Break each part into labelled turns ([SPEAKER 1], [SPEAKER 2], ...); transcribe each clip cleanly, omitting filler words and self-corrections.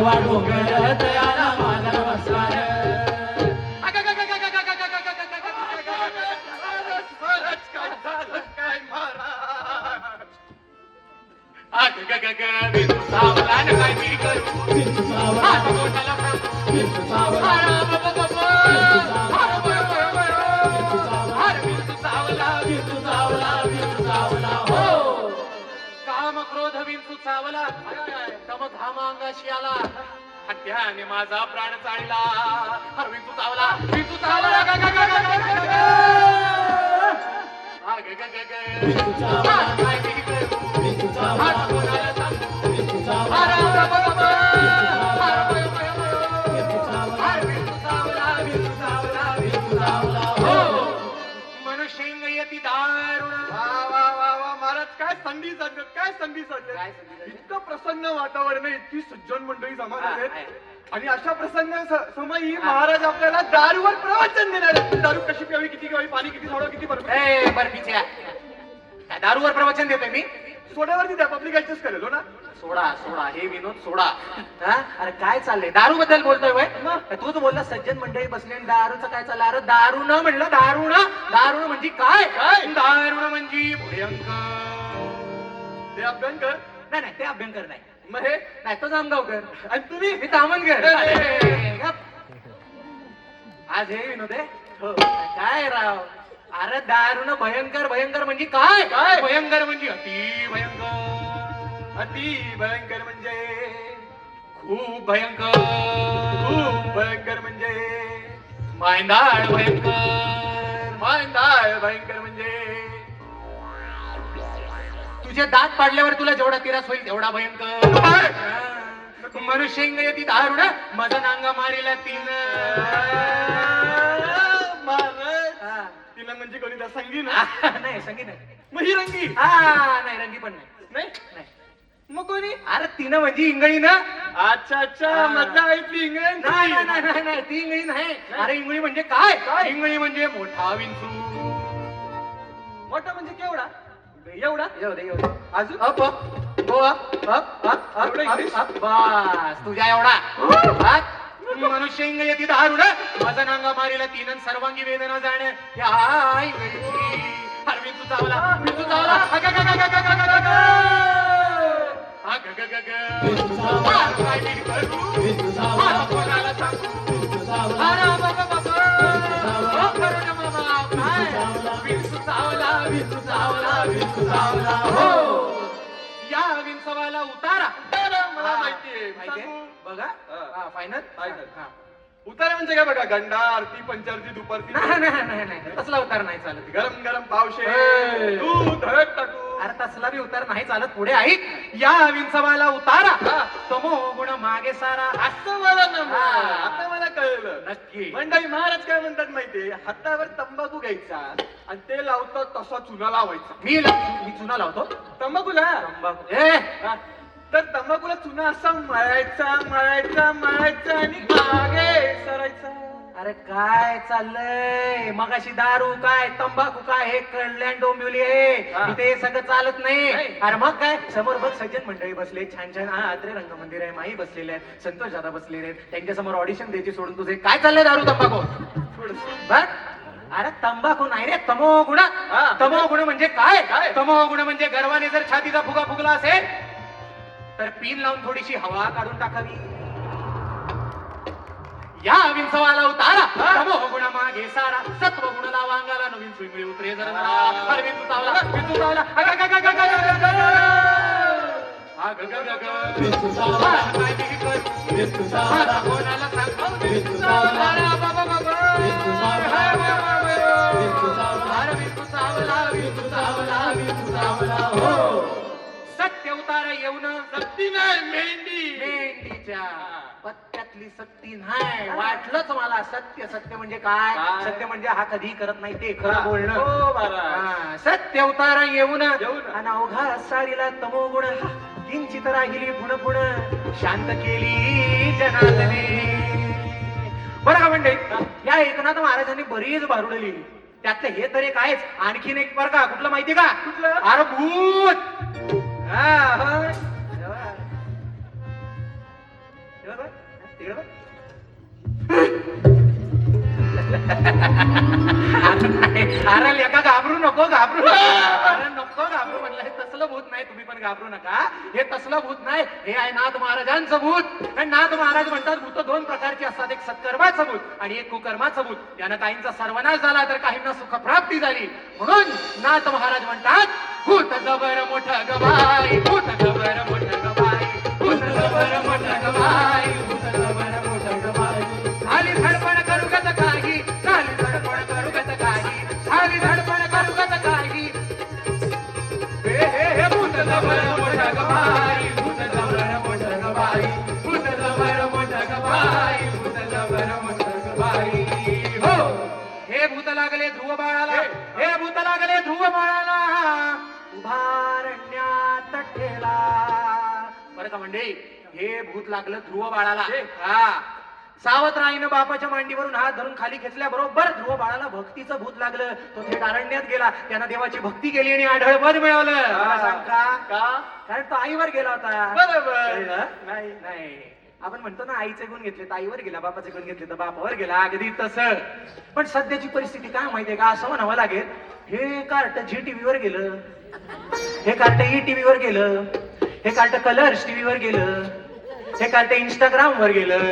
[SPEAKER 1] गाढवा डोंगर तयाला माझा नमस्कार.
[SPEAKER 2] काम क्रोध विंचू चावला तम घामा अंगाशी आला हत्याने माझा प्राण चाळला. हर विंचू चावला विंचू चावला ग ग ग ग ग ग आ ग ग ग ग काय मी करू विंचू चावला कोणाला सांगू विंचू चावला हर विंचू चावला विंचू चावला हो मनुष्य येती दारुण.
[SPEAKER 3] महाराज काय संधी साधले काय संधी साधले. इतकं प्रसन्न वातावरण आहे, इतकी सज्जन मंडळी जमा झाली आणि अशा प्रसन्न समयी महाराज आपल्याला दारूवर प्रवचन देणार आहेत. दारू कशी प्यावी, किती प्यावी, पाणी किती सोडावं, किती
[SPEAKER 2] बर्फीच्या काय दारूवर प्रवचन देतोय मी.
[SPEAKER 3] सोड्यावरती त्या पब्लिक ऍक्सेस करेल ना.
[SPEAKER 2] सोडा सोडा हे विनोद सोडा. अरे काय चाललंय दारू बद्दल बोलतोय वय. तूच बोलला सज्जन मंडळी बसले आणि दारूचं काय चाललंय. अरे दारू न म्हणलं दारुण. दारुण म्हणजे काय. दारुण म्हणजे भयंकर.
[SPEAKER 3] ते अभ्यंकर
[SPEAKER 2] नाही नाही ते अभ्यंकर नाही.
[SPEAKER 3] मग हे
[SPEAKER 2] नाही तो जामगावकर
[SPEAKER 3] आणि तुम्ही
[SPEAKER 2] मी तामनकर. आज हे विनोद आहे काय राव. अरे दारुण भयंकर. भयंकर म्हणजे काय.
[SPEAKER 3] काय?
[SPEAKER 2] भयंकर म्हणजे अति भयंकर.
[SPEAKER 3] अति भयंकर म्हणजे
[SPEAKER 2] खूप भयंकर.
[SPEAKER 3] खूप भयंकर म्हणजे
[SPEAKER 2] मांदाळ भयंकर.
[SPEAKER 3] मांदाळ भयंकर म्हणजे
[SPEAKER 2] तुझे दात पाडल्यावर तुला जेवढा तिरास होईल तेवढा भयंकर. मनुष्य येती दारुण माझा नांगा मारीला तीन.
[SPEAKER 3] महाराज तिला म्हणजे कोणी त्या संगी ना.
[SPEAKER 2] नाही संगी नाही.
[SPEAKER 3] मग ही रंगी
[SPEAKER 2] नाही रंगी पण नाही.
[SPEAKER 3] नाही
[SPEAKER 2] नाही
[SPEAKER 3] मग कोणी.
[SPEAKER 2] अरे तिनं म्हणजे इंगळी ना.
[SPEAKER 3] अच्छा अच्छा मजा ऐकली इंग्लंड.
[SPEAKER 2] नाही नाही नाही नाही ती इंगळी नाही. अरे इंगळी म्हणजे काय. इंगळी म्हणजे मोठा विंचू.
[SPEAKER 3] मोठा म्हणजे केवढा. एवढा
[SPEAKER 2] येऊ दे येऊ दे.
[SPEAKER 3] अजून
[SPEAKER 2] up go up up up up up बस तुझ्या एवढा. मनुष्य इंग येते दारुण माझा नांगा मारीला तीन सर्वांगी वेदना जाणे या इंगळीची. हर विंचू चावला विंचू चावला अग ग ग ग ग ग ग अग ग ग ग काय मी करू कोणाला सांगू अरे बाबा बाबा करू ना मामा काय विंचू चावला विंचू चावला विंचू चावला हो. या विंचवाला उतारा.
[SPEAKER 3] मला माहितीये
[SPEAKER 2] माहितीये बघा. फायनल
[SPEAKER 3] उतारा म्हणजे काय बघा. गंडा आरती पंचारती दुपारती
[SPEAKER 2] नाही नाही नाही नाही तसला उतार नाही चालत.
[SPEAKER 3] गरम गरम पावशे
[SPEAKER 2] ए.
[SPEAKER 3] दूध हळद टाकू.
[SPEAKER 2] अरे तसला बी उतार नाही चालत. पुढे ऐक. या विंचवाला उतारा तमो गुण मागे सारा.
[SPEAKER 3] असं मला ना आता मला कळलं.
[SPEAKER 2] नक्की
[SPEAKER 3] मंडळी महाराज काय म्हणतात माहितीये. हातावर तंबाखू घ्यायचा आणि ते लावतो तसा चुना लावायचा.
[SPEAKER 2] मी चुना लावतो
[SPEAKER 3] तंबाखूला
[SPEAKER 2] तंबाखू.
[SPEAKER 3] हा. तर तंबाखूला चुना असा मळायचा मळायचा मळायचा आणि मागे सरायचा.
[SPEAKER 2] अरे काय चाललंय. मगाशी दारू काय तंबाखू काय हे कल्याण डोंबिवली आहे. इथे हे सगळं चालत नाही. अरे मग काय समोर बघ सज्जन मंडळी बसले छान छान. आत्रे रंगमंदिर आहे माही बसलेले आहेत संतोष दादा बसलेले आहेत. त्यांच्या समोर ऑडिशन द्यायची सोडून तुझे काय चाललंय दारू तंबाखू बर. अरे तंबाखू नाही रे तमोगुण. तमोगुण म्हणजे काय. तमोगुण म्हणजे गर्वाने जर छातीचा फुगा फुगला असेल तर पिन लावून थोडीशी हवा काढून टाकावी. या विंचवाला उतारा तमोगुण मागे सारा. सत्वगुण लावा अंगाला नवीन सुईमुळे उतरे जरा. अरे विंचू चावला विंचू चावला अग ग ग ग ग ग ग अग ग ग ग विंचू चावला काय मी करू विंचू चावला कोणाला सांगू विंचू चावला बाबा बाबा विंचू चावला विंचू चावला अरे विंचू चावला विंचू चावला विंचू चावला हो. सत्य उतारा येऊन
[SPEAKER 3] सक्ती नाही मेंढी.
[SPEAKER 2] मेंढीच्या पत्त्यातली सक्ती नाही. वाटलंच मला. सत्य सत्य म्हणजे काय. सत्य म्हणजे हा कधी करत नाही ते खरं बोलणं. सत्य उतारा येऊन आणि अवघा सारीला तमोगुण किंचित राहिली पुण पुण शांत केली जनार्दने. बरं का म्हणजे या एकनाथ महाराजांनी बरीच भारुडं लिहिली. त्यातलं हे तर एक आहेच. आणखीन एक बरं का कुठलं माहितीये का.
[SPEAKER 3] कुठलं.
[SPEAKER 2] अरे भूत. अरे लेका घाबरू नको अरे नको घाबरू म्हणलं. हे तसलं भूत नाही, तुम्ही पण घाबरू नका. हे तसलं भूत नाही, हे आहे नाथ महाराजांचं भूत. आणि नाथ महाराज म्हणतात भूत दोन प्रकारची असतात, एक सत्कर्माचं भूत आणि एक कुकर्माचं भूत. त्यानं काहींचा सर्वनाश झाला तर काहींना सुखप्राप्ती झाली. म्हणून नाथ महाराज म्हणतात भूत जबर मोठं गबाई, भूत जबर मोठं गबाई, भूत जबर मोठं गबाई, भूत जबर मोठं गबाई. आली धडपड करू गत काही, झाली धडपड करू गत काही, झाली धडपड करू गत काही. हे भूत जबर मोठं गबाई, भूत जबर मोठं गबाई, भूत जबर मोठं गबाई, भूत जबर मोठं गबाई. हो, हे भूत लागले ध्रुव बाळाला, हे भूत लागले ध्रुव बाळाला, उभारण्यात ठेला. बरं का मंडळी, हे भूत लागलं ध्रुव बाळाला. हा, सावत्राईनं बापाच्या मांडीवरून हात धरून खाली खेचल्याबरोबर ध्रुव बाळाला भक्तीचं भूत लागलं. तो थेट अरण्यात गेला, त्यानं देवाची भक्ती केली आणि आढळ पद मिळवलं. सांग का? कारण तो आईवर गेला होता.
[SPEAKER 3] बरोबर.
[SPEAKER 2] नाही नाही, आपण म्हणतो ना आईचे गुण घेतले तर आईवर गेला, बापाचे गुण घेतले तर बापावर गेला. अगदी तसं. पण सध्याची परिस्थिती काय माहितीये का, असं म्हणावं लागेल, हे कार्ट झी टीव्हीवर गेलं, हे कार्ट ई टीव्हीवर गेलं, हे कार्ट कलर्स टीव्हीवर गेलं, हे कार्ट इंस्टाग्राम वर गेलं.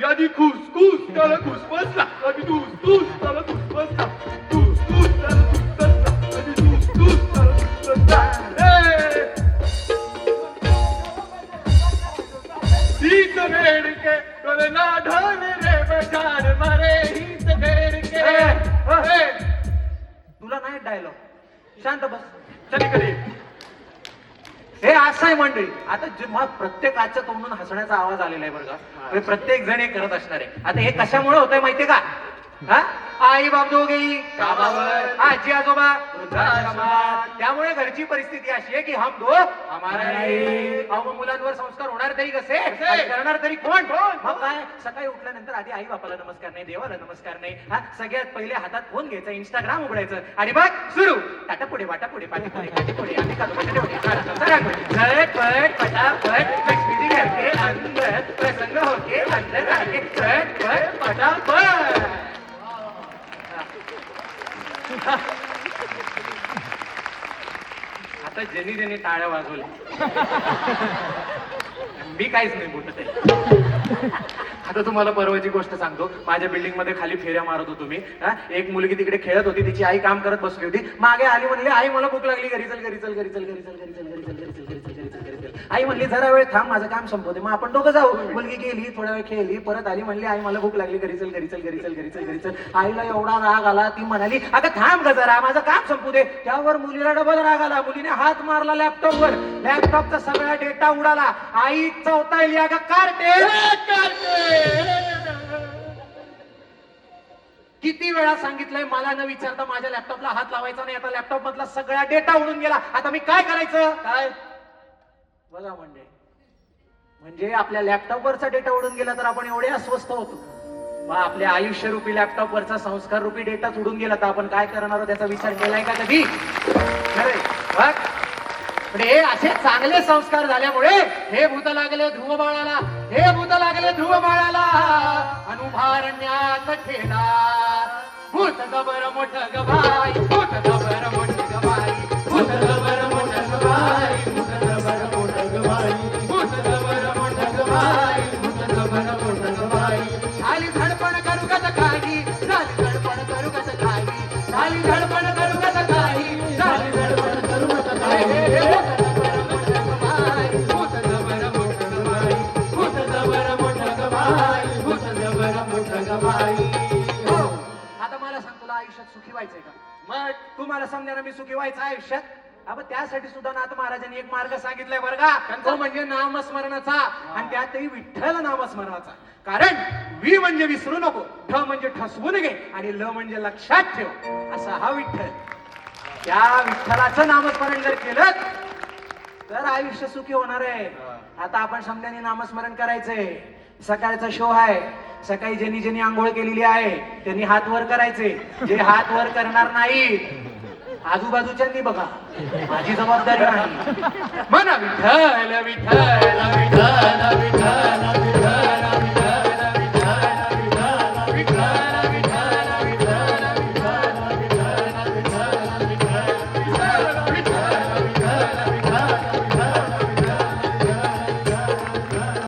[SPEAKER 3] यादी खुसखुस त्याला खुस बसला, यादी खुसखुस त्याला खुस बसला, खुसखुस त्याला खुस बसला, यादी खुसखुस त्याला खुस बसला. हीच भेडके तुला ना ढाल रे बजार मारे, हीच भेडके.
[SPEAKER 2] तुला नाही डायलॉग, शांत बस.
[SPEAKER 3] चलीकडे
[SPEAKER 2] हे असं आहे मंडळी. आता जेव्हा प्रत्येकाच्या तोंडून हसण्याचा आवाज आलेला आहे बरं का, प्रत्येक जण हे करत असणार आहे. आता हे कशामुळे होतंय माहितीये का? हा, आई बाप दोघेही कामावर, आजी आजोबा वृद्धाश्रमात. त्यामुळे घरची परिस्थिती अशी आहे की हम दो हमारा एक. अहो, मुलांवर संस्कार होणार तरी कसे आणि करणार तरी कोण? मग काय, सकाळी उठल्यानंतर आधी आई बापाला नमस्कार नाही, देवाला नमस्कार नाही. हा, सगळ्यात पहिले हातात फोन घ्यायचा, इंस्टाग्राम उघडायचं आणि बघ सुरू, टाटा पुढे बाटा पुढे पाठी पुढे काठी पुढे आम्ही खातो बटाटे पुढे, झटपट पटापट लक्ष्मीजी घरके अंदर प्रसंग होके अंदर राहते, झटपट पटापट. आता ज्यांनी ज्यांनी टाळ्या वाजवल्या मी काहीच नाही बोलत आहे. आता तुम्हाला परवाची गोष्ट सांगतो. माझ्या बिल्डिंग मध्ये खाली फेऱ्या मारत होतो मी. एक मुलगी तिकडे खेळत होती, तिची आई काम करत बसली होती. मागे आली, म्हणली आई मला भूक लागली, घरी चल घरी चल घरी चल घरी चल घरी चल घरी चल घरी चल घरी चल घरी चल घरी चल. आई म्हणली जरा वेळ थांब, माझं काम संपवते, मग आपण दोघं जाऊ. मुलगी गेली, थोडा वेळ खेळली, परत आली, म्हणली आई मला भूक लागली, घरी चल घरी चल घरी चल घरी चल घरी चल. आईला एवढा राग आला, ती म्हणाली अगं थांब ग जरा, माझं काम संपू दे. त्यावर मुलीला डबल राग आला, मुलीने हात मारला लॅपटॉपवर, लॅपटॉपचा सगळा डेटा उडाला. आई चौथायली अगं कार्टे. किती वेळा सांगितलंय मला न विचारता माझ्या लॅपटॉपला हात लावायचा नाही. आता लॅपटॉप मधला सगळा डेटा उडून गेला, आता मी काय करायचं? काय बघा म्हणजे आपल्या लॅपटॉपवरचा डेटा उडून गेला तर आपण एवढे अस्वस्थ होतो. मग आपल्या आयुष्य रूपी लॅपटॉपवरचा संस्कार रूपी डेटा उडून गेला तर आपण काय करणार आहोत त्याचा विचार केलाय का कधी? पण हे असे चांगले संस्कार झाल्यामुळे हे भूत लागले ध्रुव बाळाला, हे भूत लागले ध्रुव बाळाला, अनुभारण्यात ठेला. भूत जबर मोठं गबाई, भूत जबर मोठं गबाई, भूत जबर मोठं गबाई, भूत जबर मोठं गबाई, भूत जबर मोठं गबाई, भूत जबर मोठं गबाई. झाली धडपड करू गत काही, झाली धडपड करू गत काही, झाली धडपड करू गत काही, झाली धडपड करू गत काही. आता मला सांग, तुला आयुष्यात सुखी व्हायचंय का? मग तू मला समजा मी सुखी व्हायचं आयुष्यात. आपण त्यासाठी सुद्धा नाथ महाराजांनी एक मार्ग सांगितलाय बरं का, तो म्हणजे नामस्मरणाचा. आणि त्यातही विठ्ठल नामस्मरणाचा. कारण वी म्हणजे विसरू नको, ठ म्हणजे ठसवून घे, आणि ल म्हणजे लक्षात ठेव, असा हा विठ्ठल. त्या विठ्ठलाचं नामस्मरण जर केलं तर आयुष्य सुखी होणार आहे. आता आपण समजाने नामस्मरण करायचंय. सकाळचा शो आहे, सकाळी ज्यांनी ज्यांनी आंघोळ केलेली आहे त्यांनी हात वर करायचे. जे हात वर करणार नाही आजूबाजूच्यांनी बघा, माझी जबाबदारी नाही. म्हणा विठ्ठल विठ्ठल विठ्ठल